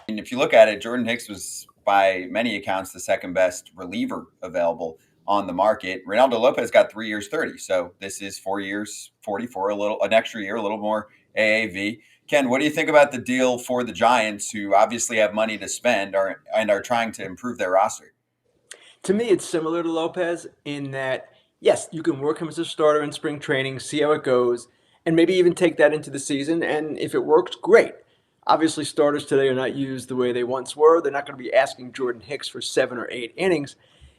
mean, if you look at it, Jordan Hicks was by many accounts the second best reliever available on the market. Reynaldo Lopez got 3 years, 30. So this is 4 years, 40 for an extra year, a little more AAV. Ken, what do you think about the deal for the Giants, who obviously have money to spend and are trying to improve their roster? To me, it's similar to Lopez in that, yes, you can work him as a starter in spring training, see how it goes, and maybe even take that into the season. And if it works, great. Obviously, starters today are not used the way they once were. They're not going to be asking Jordan Hicks for 7 or 8 innings.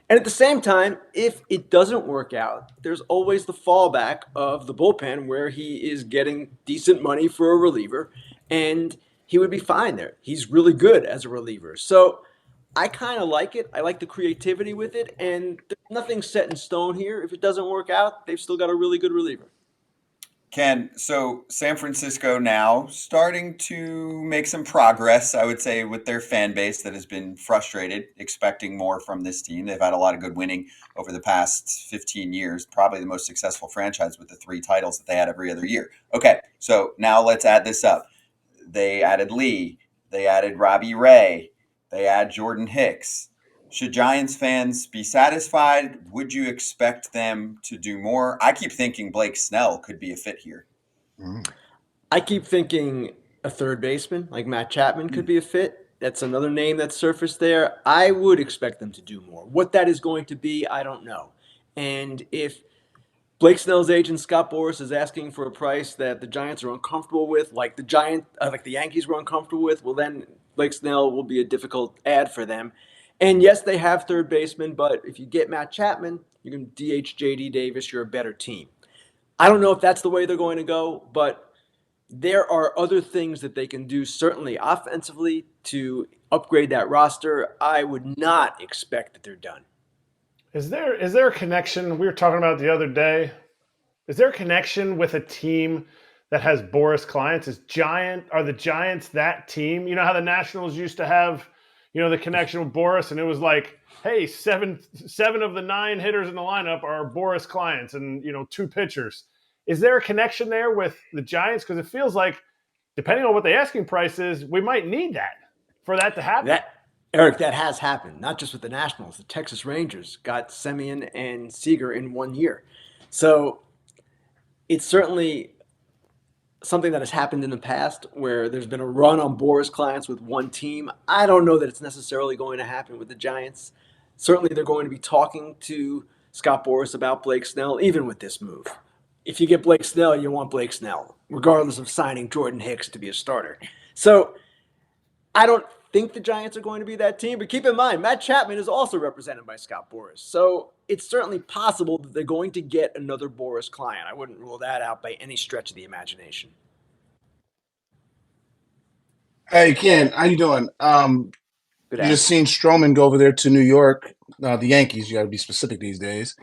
And at the same time, if it doesn't work out, there's always the fallback of the bullpen where he is getting decent money for a reliever, and he would be fine there. He's really good as a reliever. So I kind of like it. I like the creativity with it, and there's nothing set in stone here. If it doesn't work out, they've still got a really good reliever. Ken, so San Francisco now starting to make some progress, I would say, with their fan base that has been frustrated, expecting more from this team. They've had a lot of good winning over the past 15 years, probably the most successful franchise with the 3 titles that they had every other year. Okay, so now let's add this up. They added Lee, they added Robbie Ray, they add Jordan Hicks. Should Giants fans be satisfied? Would you expect them to do more? I keep thinking Blake Snell could be a fit here. Mm. I keep thinking a third baseman like Matt Chapman could be a fit. That's another name that's surfaced there. I would expect them to do more. What that is going to be, I don't know. And if Blake Snell's agent Scott Boras is asking for a price that the Giants are uncomfortable with, like the Yankees were uncomfortable with, well then Blake Snell will be a difficult ad for them. And yes, they have third baseman, but if you get Matt Chapman, you can DH JD Davis. You're a better team. I don't know if that's the way they're going to go, but there are other things that they can do, certainly offensively, to upgrade that roster. I would not expect that they're done. Is there a connection? We were talking about it the other day. Is there a connection with a team that has Boris clients? Are the Giants that team? You know how the Nationals used to have, the connection with Boris, and it was like, hey, seven of the 9 hitters in the lineup are Boris clients, and 2 pitchers. Is there a connection there with the Giants? Because it feels like, depending on what the asking price is, we might need that for that to happen. That has happened, not just with the Nationals. The Texas Rangers got Semien and Seager in 1 year. So it's certainly something that has happened in the past where there's been a run on Boris clients with one team. I don't know that it's necessarily going to happen with the Giants. Certainly, they're going to be talking to Scott Boras about Blake Snell, even with this move. If you get Blake Snell, you want Blake Snell, regardless of signing Jordan Hicks to be a starter. So I don't think the Giants are going to be that team, but keep in mind, Matt Chapman is also represented by Scott Boras. So it's certainly possible that they're going to get another Boras client. I wouldn't rule that out by any stretch of the imagination. Hey Ken, how you doing? Good You just afternoon. seen Stroman go over there to New York, the Yankees. You got to be specific these days.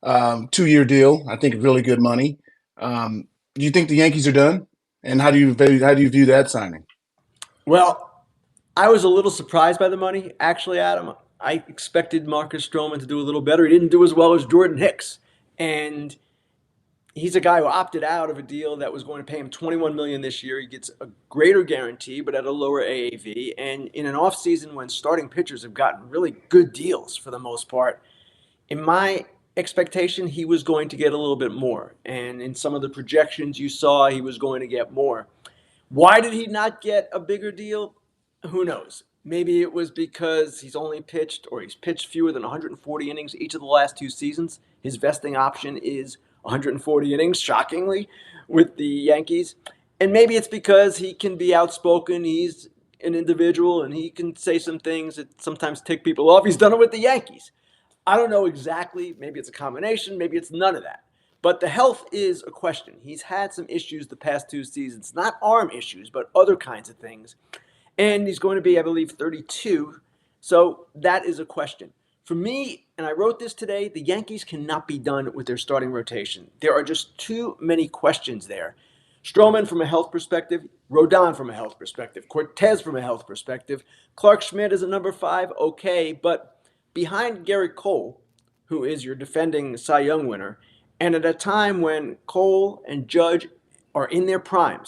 2 year deal. I think really good money. Do you think the Yankees are done? And how do you view that signing? Well, I was a little surprised by the money, actually, Adam. I expected Marcus Stroman to do a little better. He didn't do as well as Jordan Hicks. And he's a guy who opted out of a deal that was going to pay him $21 million this year. He gets a greater guarantee, but at a lower AAV. And in an offseason when starting pitchers have gotten really good deals for the most part, in my expectation, he was going to get a little bit more. And in some of the projections you saw, he was going to get more. Why did he not get a bigger deal? Who knows? Maybe it was because he's pitched fewer than 140 innings each of the last 2 seasons. His vesting option is 140 innings, shockingly, with the Yankees. And maybe it's because he can be outspoken. He's an individual and he can say some things that sometimes tick people off. He's done it with the Yankees. I don't know exactly. Maybe it's a combination. Maybe it's none of that. But the health is a question. He's had some issues the past 2 seasons, not arm issues, but other kinds of things. And he's going to be, I believe, 32. So that is a question. For me, and I wrote this today, the Yankees cannot be done with their starting rotation. There are just too many questions there. Stroman from a health perspective, Rodon from a health perspective, Cortez from a health perspective, Clark Schmidt is a number 5, okay, but behind Garrett Cole, who is your defending Cy Young winner, and at a time when Cole and Judge are in their prime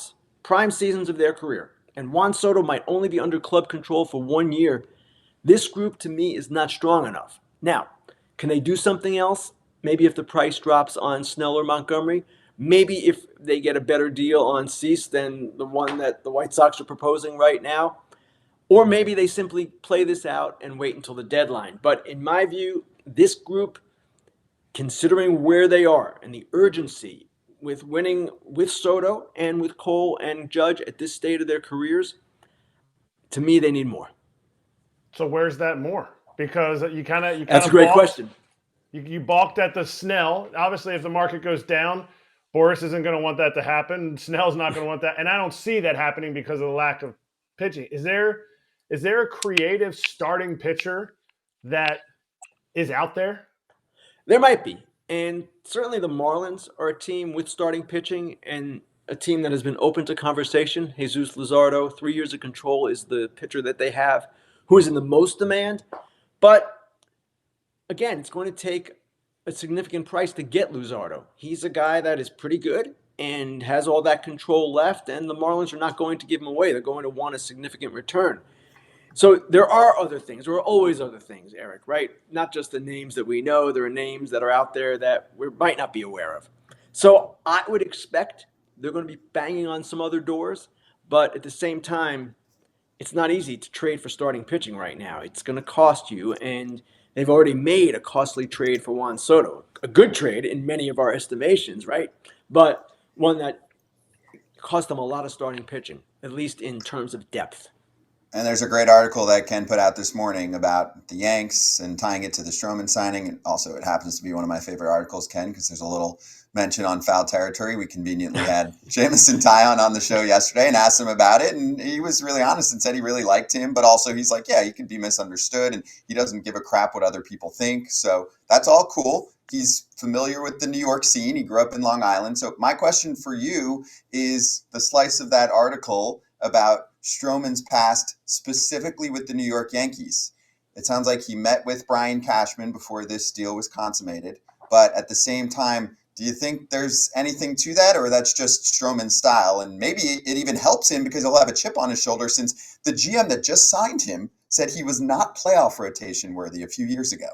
seasons of their career, and Juan Soto might only be under club control for 1 year, this group to me is not strong enough. Now, can they do something else? Maybe if the price drops on Snell or Montgomery, maybe if they get a better deal on Cease than the one that the White Sox are proposing right now, or maybe they simply play this out and wait until the deadline. But in my view, this group, considering where they are and the urgency with winning with Soto and with Cole and Judge at this state of their careers, to me, they need more. So where's that more? Because you kind of That's a great question. You balked at the Snell. Obviously, if the market goes down, Boris isn't going to want that to happen. Snell's not going to want that, and I don't see that happening because of the lack of pitching. Is there a creative starting pitcher that is out there? There might be. And certainly the Marlins are a team with starting pitching and a team that has been open to conversation. Jesus Luzardo, 3 years of control, is the pitcher that they have who is in the most demand. But again, it's going to take a significant price to get Luzardo. He's a guy that is pretty good and has all that control left, and the Marlins are not going to give him away. They're going to want a significant return. So there are other things. There are always other things, Eric, right? Not just the names that we know. There are names that are out there that we might not be aware of. So I would expect they're going to be banging on some other doors. But at the same time, it's not easy to trade for starting pitching right now. It's going to cost you. And they've already made a costly trade for Juan Soto. A good trade in many of our estimations, right? But one that cost them a lot of starting pitching, at least in terms of depth. And there's a great article that Ken put out this morning about the Yanks and tying it to the Stroman signing. And also, it happens to be one of my favorite articles, Ken, because there's a little mention on foul territory. We conveniently had Jamison Tyon on the show yesterday and asked him about it. And he was really honest and said he really liked him. But also, he's like, yeah, he can be misunderstood. And he doesn't give a crap what other people think. So that's all cool. He's familiar with the New York scene. He grew up in Long Island. So my question for you is the slice of that article about Stroman's past, specifically with the New York Yankees. It sounds like he met with Brian Cashman before this deal was consummated. But at the same time, do you think there's anything to that, or that's just Stroman's style? And maybe it even helps him because he'll have a chip on his shoulder, since the GM that just signed him said he was not playoff rotation worthy a few years ago.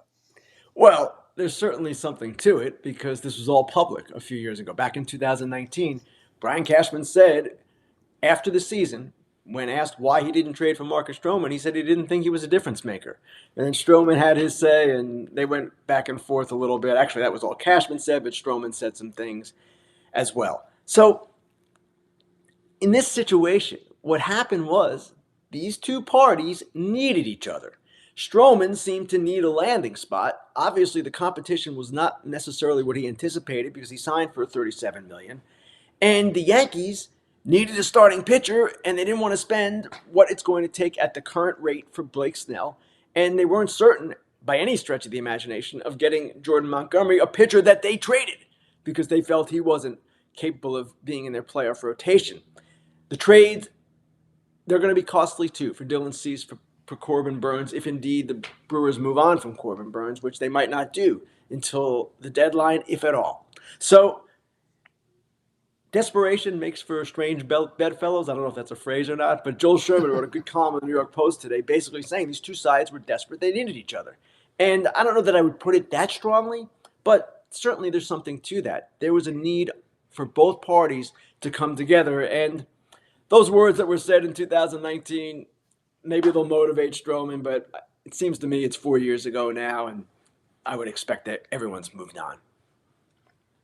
Well, there's certainly something to it because this was all public a few years ago. Back in 2019, Brian Cashman said after the season, when asked why he didn't trade for Marcus Stroman, he said he didn't think he was a difference maker. And then Stroman had his say, and they went back and forth a little bit. Actually, that was all Cashman said, but Stroman said some things as well. So in this situation, what happened was these two parties needed each other. Stroman seemed to need a landing spot. Obviously, the competition was not necessarily what he anticipated because he signed for $37 million. And the Yankees needed a starting pitcher, and they didn't want to spend what it's going to take at the current rate for Blake Snell. And they weren't certain, by any stretch of the imagination, of getting Jordan Montgomery, a pitcher that they traded because they felt he wasn't capable of being in their playoff rotation. The trades, they're going to be costly too for Dylan Cease, for Corbin Burns, if indeed the Brewers move on from Corbin Burns, which they might not do until the deadline, if at all. So desperation makes for strange bedfellows. I don't know if that's a phrase or not, but Joel Sherman wrote a good column in the New York Post today basically saying these two sides were desperate. They needed each other. And I don't know that I would put it that strongly, but certainly there's something to that. There was a need for both parties to come together. And those words that were said in 2019, maybe they'll motivate Stroman, but it seems to me it's 4 years ago now, and I would expect that everyone's moved on.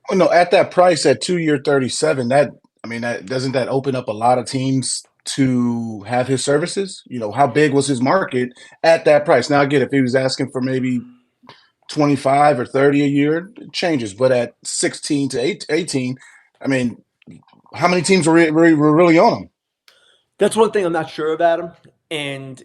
Well, no, at that price, at 2-year 37, that doesn't that open up a lot of teams to have his services? You know, how big was his market at that price? Now, again, if he was asking for maybe 25 or 30 a year, it changes. But at 16 to 18, I mean, how many teams were really on him? That's one thing I'm not sure of, Adam. And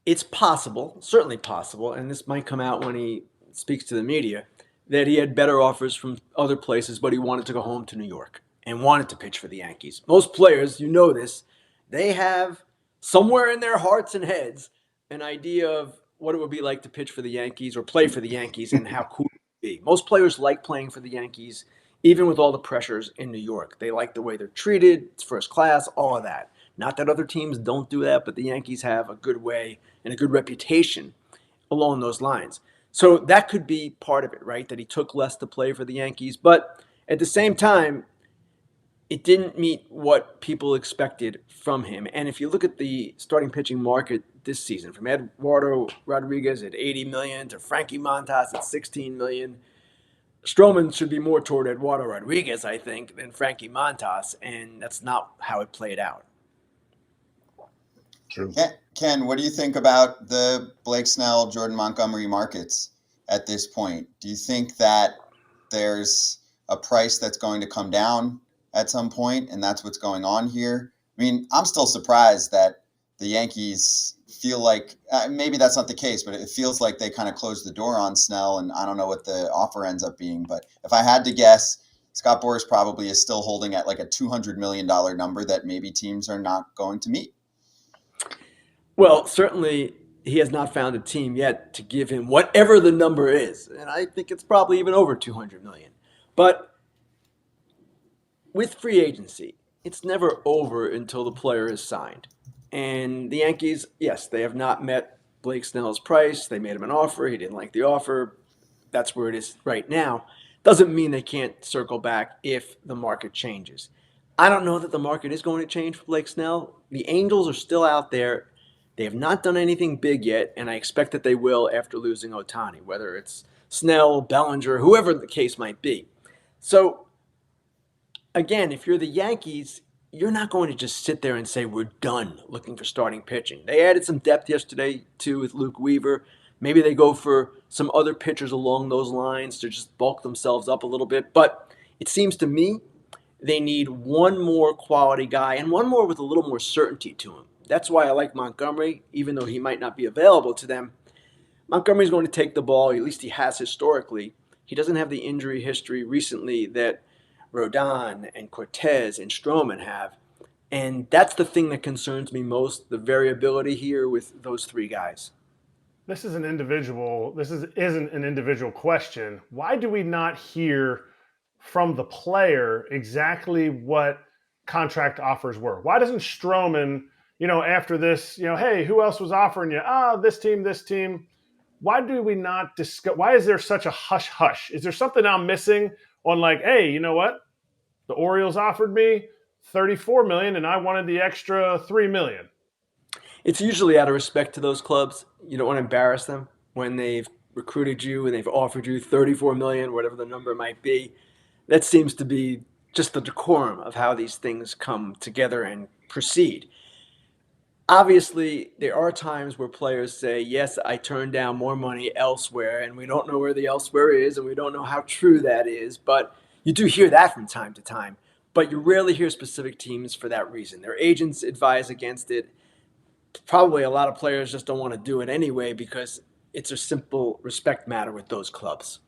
it's possible, certainly possible, and this might come out when he speaks to the media, that he had better offers from other places, but he wanted to go home to New York and wanted to pitch for the Yankees. Most players, you know this, they have somewhere in their hearts and heads an idea of what it would be like to pitch for the Yankees or play for the Yankees and how cool it would be. Most players like playing for the Yankees, even with all the pressures in New York. They like the way they're treated, it's first class, all of that. Not that other teams don't do that, but the Yankees have a good way and a good reputation along those lines. So that could be part of it, right? That he took less to play for the Yankees. But at the same time, it didn't meet what people expected from him. And if you look at the starting pitching market this season, from Eduardo Rodriguez at 80 million to Frankie Montas at 16 million, Stroman should be more toward Eduardo Rodriguez, I think, than Frankie Montas, and that's not how it played out. True. Ken, what do you think about the Blake Snell, Jordan Montgomery markets at this point? Do you think that there's a price that's going to come down at some point, and that's what's going on here? I mean, I'm still surprised that the Yankees feel like maybe that's not the case, but it feels like they kind of closed the door on Snell, and I don't know what the offer ends up being. But if I had to guess, Scott Boras probably is still holding at like a $200 million number that maybe teams are not going to meet. Well, certainly he has not found a team yet to give him whatever the number is, and I think it's probably even over 200 million. But with free agency, it's never over until the player is signed. And the Yankees, yes, they have not met Blake Snell's price. They made him an offer. He didn't like the offer. That's where it is right now. Doesn't mean they can't circle back if the market changes. I don't know that the market is going to change for Blake Snell. The Angels are still out there. They have not done anything big yet, and I expect that they will after losing Ohtani, whether it's Snell, Bellinger, whoever the case might be. So, again, if you're the Yankees, you're not going to just sit there and say we're done looking for starting pitching. They added some depth yesterday, too, with Luke Weaver. Maybe they go for some other pitchers along those lines to just bulk themselves up a little bit. But it seems to me they need one more quality guy and one more with a little more certainty to him. That's why I like Montgomery, even though he might not be available to them. Montgomery's going to take the ball, at least he has historically. He doesn't have the injury history recently that Rodon and Cortez and Stroman have. And that's the thing that concerns me most, the variability here with those three guys. This isn't an individual question. Why do we not hear from the player exactly what contract offers were? Why doesn't Stroman, after this, hey, who else was offering you? This team. Why do we not discuss? Why is there such a hush? Is there something I'm missing on like, hey, you know what? The Orioles offered me $34 million and I wanted the extra $3 million. It's usually out of respect to those clubs. You don't want to embarrass them when they've recruited you and they've offered you $34 million, whatever the number might be. That seems to be just the decorum of how these things come together and proceed. Obviously, there are times where players say, yes, I turned down more money elsewhere, and we don't know where the elsewhere is, and we don't know how true that is, but you do hear that from time to time. But you rarely hear specific teams for that reason. Their agents advise against it. Probably a lot of players just don't want to do it anyway because it's a simple respect matter with those clubs.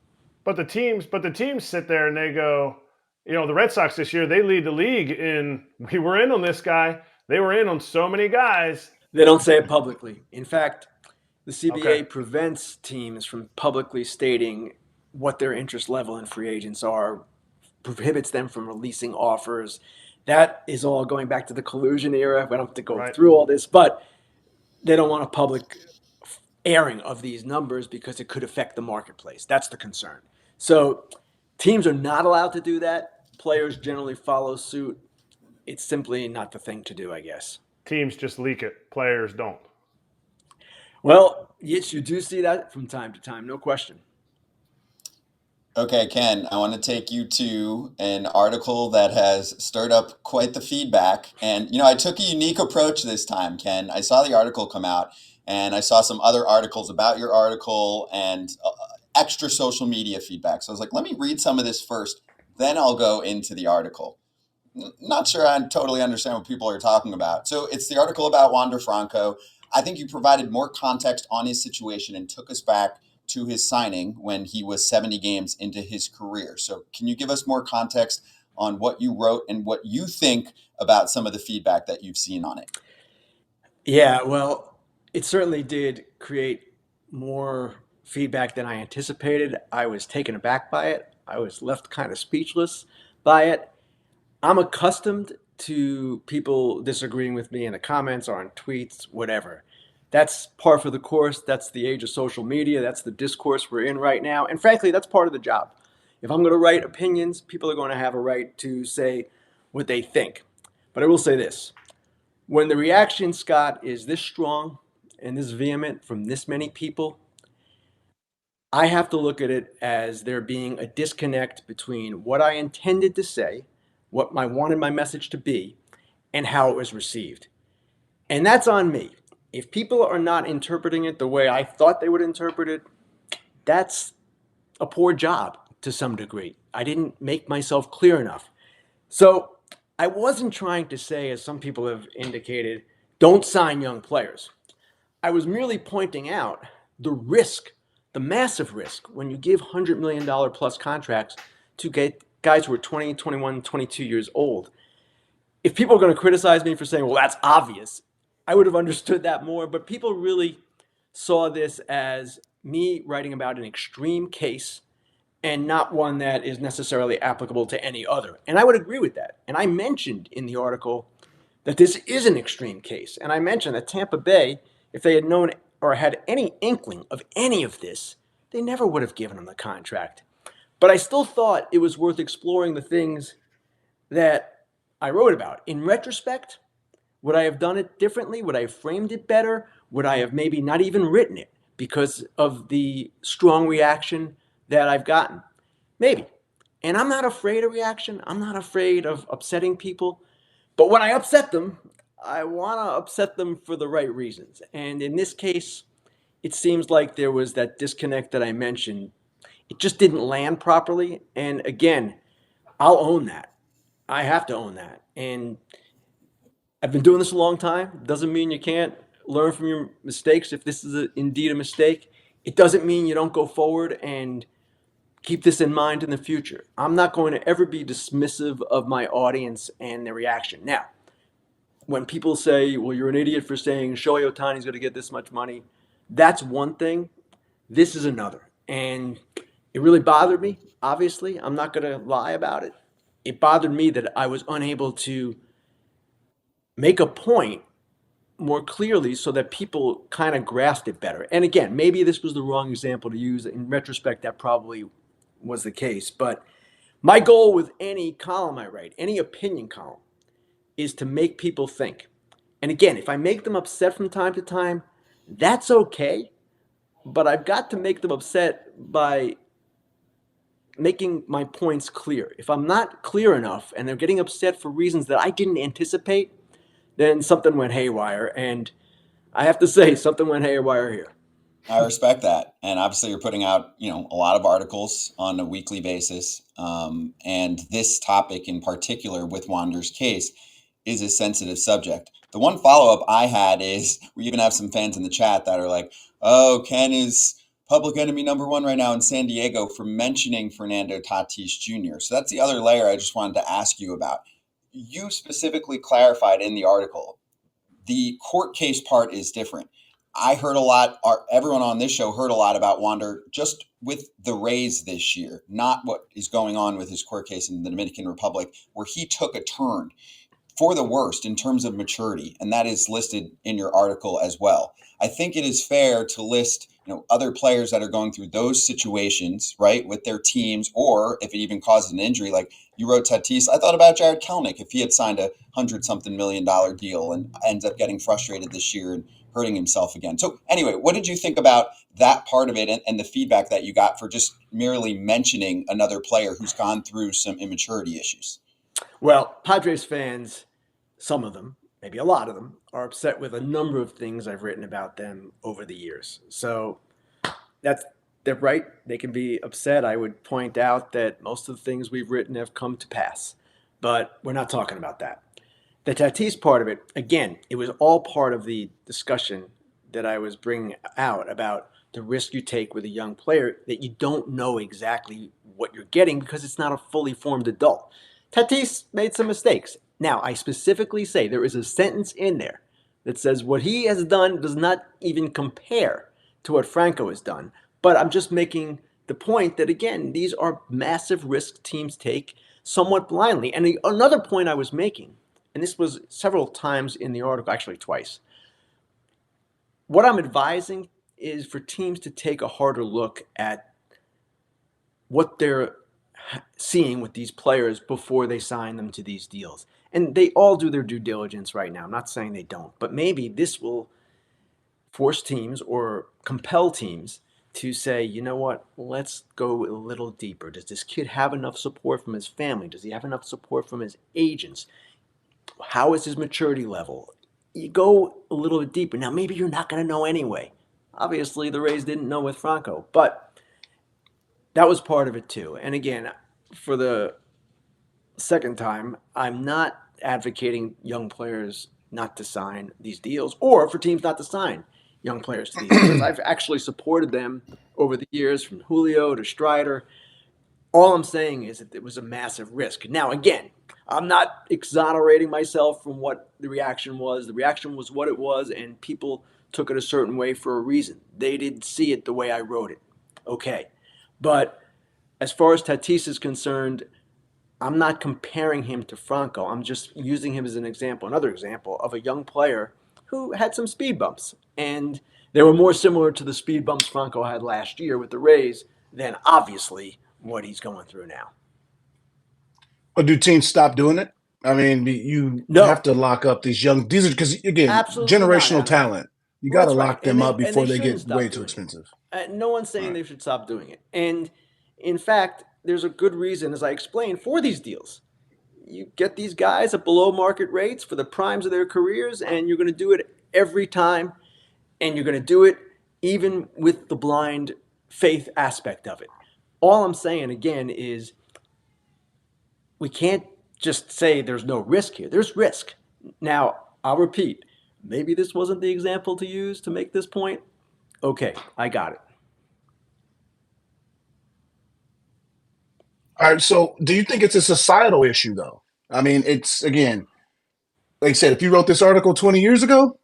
But the teams sit there and they go, the Red Sox this year, they lead the league in, we were in on this guy. They were in on so many guys. They don't say it publicly. In fact, the CBA prevents teams from publicly stating what their interest level in free agents are, prohibits them from releasing offers. That is all going back to the collusion era. We don't have to go through all this, but they don't want a public airing of these numbers because it could affect the marketplace. That's the concern. So teams are not allowed to do that. Players generally follow suit. It's simply not the thing to do, I guess. Teams just leak it. Players don't. Well, yes, you do see that from time to time, no question. Okay, Ken, I want to take you to an article that has stirred up quite the feedback. And, I took a unique approach this time, Ken. I saw the article come out, and I saw some other articles about your article and extra social media feedback. So I was like, let me read some of this first, then I'll go into the article. Not sure I totally understand what people are talking about. So it's the article about Wander Franco. I think you provided more context on his situation and took us back to his signing when he was 70 games into his career. So can you give us more context on what you wrote and what you think about some of the feedback that you've seen on it? Yeah, well, it certainly did create more feedback than I anticipated. I was taken aback by it. I was left kind of speechless by it. I'm accustomed to people disagreeing with me in the comments or on tweets, whatever. That's par for the course. That's the age of social media. That's the discourse we're in right now. And frankly, that's part of the job. If I'm going to write opinions, people are going to have a right to say what they think. But I will say this. When the reaction, Scott, is this strong and this vehement from this many people, I have to look at it as there being a disconnect between what I intended to say, what I wanted my message to be, and how it was received. And that's on me. If people are not interpreting it the way I thought they would interpret it, that's a poor job to some degree. I didn't make myself clear enough. So I wasn't trying to say, as some people have indicated, don't sign young players. I was merely pointing out the risk, the massive risk, when you give $100 million plus contracts to get guys who are 20, 21, 22 years old. If people are going to criticize me for saying, well, that's obvious, I would have understood that more. But people really saw this as me writing about an extreme case and not one that is necessarily applicable to any other. And I would agree with that. And I mentioned in the article that this is an extreme case. And I mentioned that Tampa Bay, if they had known or had any inkling of any of this, they never would have given him the contract. But I still thought it was worth exploring the things that I wrote about. In retrospect, would I have done it differently? Would I have framed it better? Would I have maybe not even written it because of the strong reaction that I've gotten? Maybe. And I'm not afraid of reaction. I'm not afraid of upsetting people. But when I upset them, I want to upset them for the right reasons. And in this case, it seems like there was that disconnect that I mentioned. It just didn't land properly. And again, I'll own that. I have to own that. And I've been doing this a long time. Doesn't mean you can't learn from your mistakes if this is indeed a mistake. It doesn't mean you don't go forward and keep this in mind in the future. I'm not going to ever be dismissive of my audience and their reaction. Now, when people say, well, you're an idiot for saying Shohei Ohtani's going to get this much money, that's one thing. This is another. And it really bothered me, obviously. I'm not going to lie about it. It bothered me that I was unable to make a point more clearly so that people kind of grasped it better. And again, maybe this was the wrong example to use. In retrospect, that probably was the case. But my goal with any column I write, any opinion column, is to make people think. And again, if I make them upset from time to time, that's okay. But I've got to make them upset by making my points clear. If I'm not clear enough and they're getting upset for reasons that I didn't anticipate, then something went haywire. And I have to say, something went haywire here. I respect that. And obviously you're putting out, a lot of articles on a weekly basis. And this topic in particular with Wander's case is a sensitive subject. The one follow-up I had is we even have some fans in the chat that are like, oh, Ken is public enemy number one right now in San Diego for mentioning Fernando Tatis Jr. So that's the other layer I just wanted to ask you about. You specifically clarified in the article, the court case part is different. I heard a lot, everyone on this show heard a lot about Wander just with the Rays this year, not what is going on with his court case in the Dominican Republic, where he took a turn for the worst in terms of maturity, and that is listed in your article as well. I think it is fair to list other players that are going through those situations, right, with their teams, or if it even causes an injury, like you wrote Tatis. I thought about Jared Kelenic if he had signed a $100-something million deal and ends up getting frustrated this year and hurting himself again. So anyway, what did you think about that part of it and the feedback that you got for just merely mentioning another player who's gone through some immaturity issues? Well, Padres fans, some of them, maybe a lot of them, are upset with a number of things I've written about them over the years. So they're right. They can be upset. I would point out that most of the things we've written have come to pass, but we're not talking about that. The Tatis part of it, again, it was all part of the discussion that I was bringing out about the risk you take with a young player that you don't know exactly what you're getting because it's not a fully formed adult. Tatis made some mistakes. Now, I specifically say there is a sentence in there that says what he has done does not even compare to what Franco has done. But I'm just making the point that, again, these are massive risks teams take somewhat blindly. And another point I was making and this was several times in the article, actually twice. What I'm advising is for teams to take a harder look at what they're seeing with these players before they sign them to these deals. And they all do their due diligence right now. I'm not saying they don't, but maybe this will force teams or compel teams to say, you know what, let's go a little deeper. Does this kid have enough support from his family? Does he have enough support from his agents? How is his maturity level? You go a little bit deeper. Now, maybe you're not going to know anyway. Obviously, the Rays didn't know with Franco, but that was part of it too. And again, for the second time, I'm not advocating young players not to sign these deals or for teams not to sign young players to these deals. I've actually supported them over the years, from Julio to Strider. All I'm saying is that it was a massive risk. Now, again, I'm not exonerating myself from what the reaction was. The reaction was what it was, and people took it a certain way for a reason. They didn't see it the way I wrote it. Okay. But as far as Tatis is concerned, I'm not comparing him to Franco. I'm just using him as an example, another example of a young player who had some speed bumps. And they were more similar to the speed bumps Franco had last year with the Rays than obviously what he's going through now. But do teams stop doing it? I mean, you No. have to lock up these young. These are because again, Absolutely not, generational Adam. talent. You Well, got to that's right. lock them up before they shouldn't get stop way too doing it. expensive. No one's saying Right. they should stop doing it. And in fact, there's a good reason, as I explained, for these deals. You get these guys at below market rates for the primes of their careers, and you're going to do it every time, and you're going to do it even with the blind faith aspect of it. All I'm saying, again, is we can't just say there's no risk here. There's risk. Now, I'll repeat, maybe this wasn't the example to use to make this point. Okay, I got it. All right. So, do you think it's a societal issue, though? I mean, it's again, like I said, if you wrote this article 20 years ago,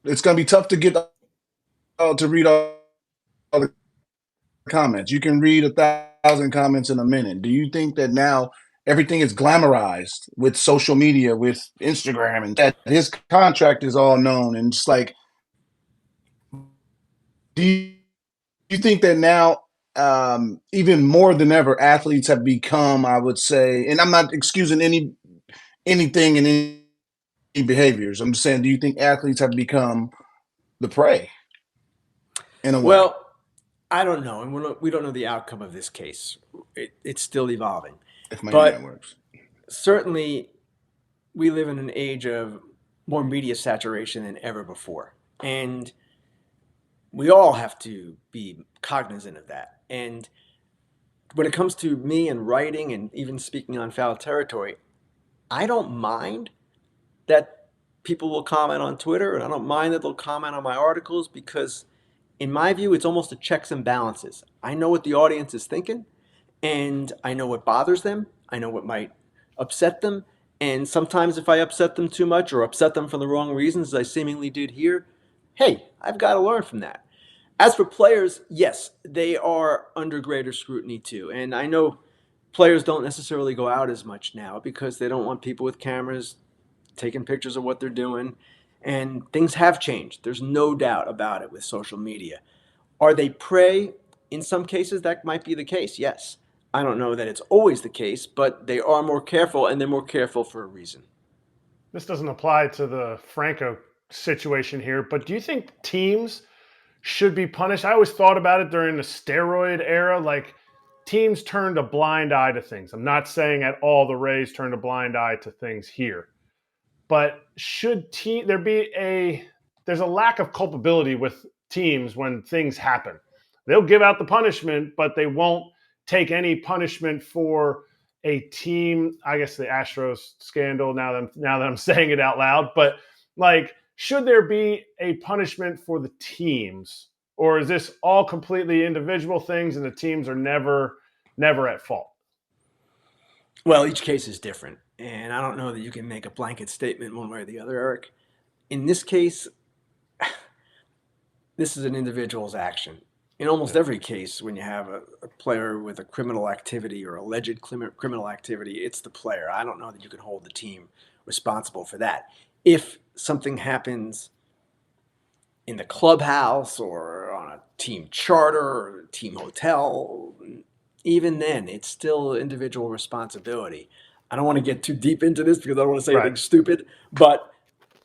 it's going to be tough to get to read all the comments. You can read 1,000 comments in a minute. Do you think that now everything is glamorized with social media, with Instagram, and that his contract is all known? And just like, do you think that now, even more than ever, athletes have become, I would say, and I'm not excusing anything and any behaviors. I'm just saying, do you think athletes have become the prey in a way? Well, I don't know, and we don't know the outcome of this case. It's still evolving. If my internet But works. certainly, we live in an age of more media saturation than ever before. And we all have to be cognizant of that. And when it comes to me and writing and even speaking on foul territory, I don't mind that people will comment on Twitter, and I don't mind that they'll comment on my articles because, in my view, it's almost a checks and balances. I know what the audience is thinking, and I know what bothers them. I know what might upset them. And sometimes if I upset them too much or upset them for the wrong reasons, as I seemingly did here, hey, I've got to learn from that. As for players, yes, they are under greater scrutiny too. And I know players don't necessarily go out as much now because they don't want people with cameras taking pictures of what they're doing. And things have changed. There's no doubt about it with social media. Are they prey? In some cases, that might be the case, yes. I don't know that it's always the case, but they are more careful, and they're more careful for a reason. This doesn't apply to the Franco situation here, but do you think teams should be punished? I always thought about it during the steroid era. Like, teams turned a blind eye to things. I'm not saying at all the Rays turned a blind eye to things here. But should there's a lack of culpability with teams when things happen. They'll give out the punishment, but they won't take any punishment for a team. I guess the Astros scandal, now that I'm saying it out loud, but like, should there be a punishment for the teams, or is this all completely individual things and the teams are never at fault? Well, each case is different, and I don't know that you can make a blanket statement one way or the other, Eric. In this case, this is an individual's action. In almost every case, when you have a player with a criminal activity or alleged criminal activity, it's the player. I don't know that you can hold the team responsible for that. If something happens in the clubhouse or on a team charter or a team hotel, even then, it's still individual responsibility. I don't want to get too deep into this because I don't want to say anything stupid, but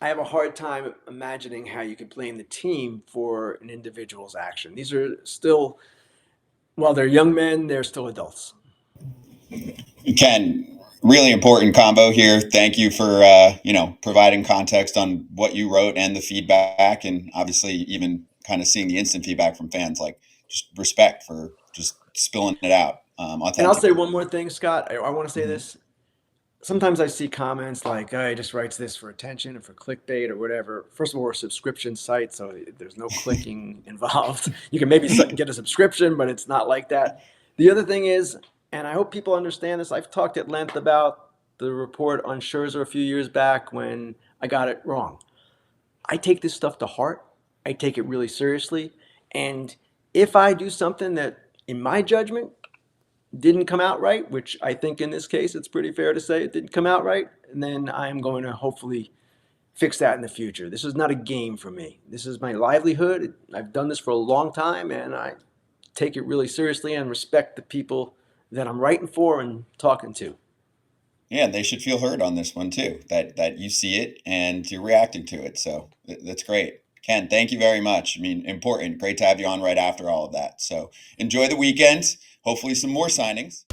I have a hard time imagining how you could blame the team for an individual's action. These are still, while they're young men, they're still adults. Ken, really important combo here. Thank you for providing context on what you wrote and the feedback, and obviously even kind of seeing the instant feedback from fans. Like, just respect for just spilling it out. And I'll say one more thing, Scott. I want to say Mm-hmm. this. Sometimes I see comments like, "Oh, he just writes this for attention and for clickbait or whatever." First of all, we're a subscription site, so there's no clicking involved. You can maybe get a subscription, but it's not like that. The other thing is, and I hope people understand this, I've talked at length about the report on Scherzer a few years back when I got it wrong. I take this stuff to heart. I take it really seriously. And if I do something that, in my judgment, didn't come out right, which I think in this case it's pretty fair to say it didn't come out right, and then I'm going to hopefully fix that in the future. This is not a game for me. This is my livelihood. I've done this for a long time, and I take it really seriously and respect the people that I'm writing for and talking to. Yeah, they should feel heard on this one too, that you see it and you're reacting to it. So that's great. Ken, thank you very much. I mean, important. Great to have you on right after all of that. So enjoy the weekend. Hopefully some more signings.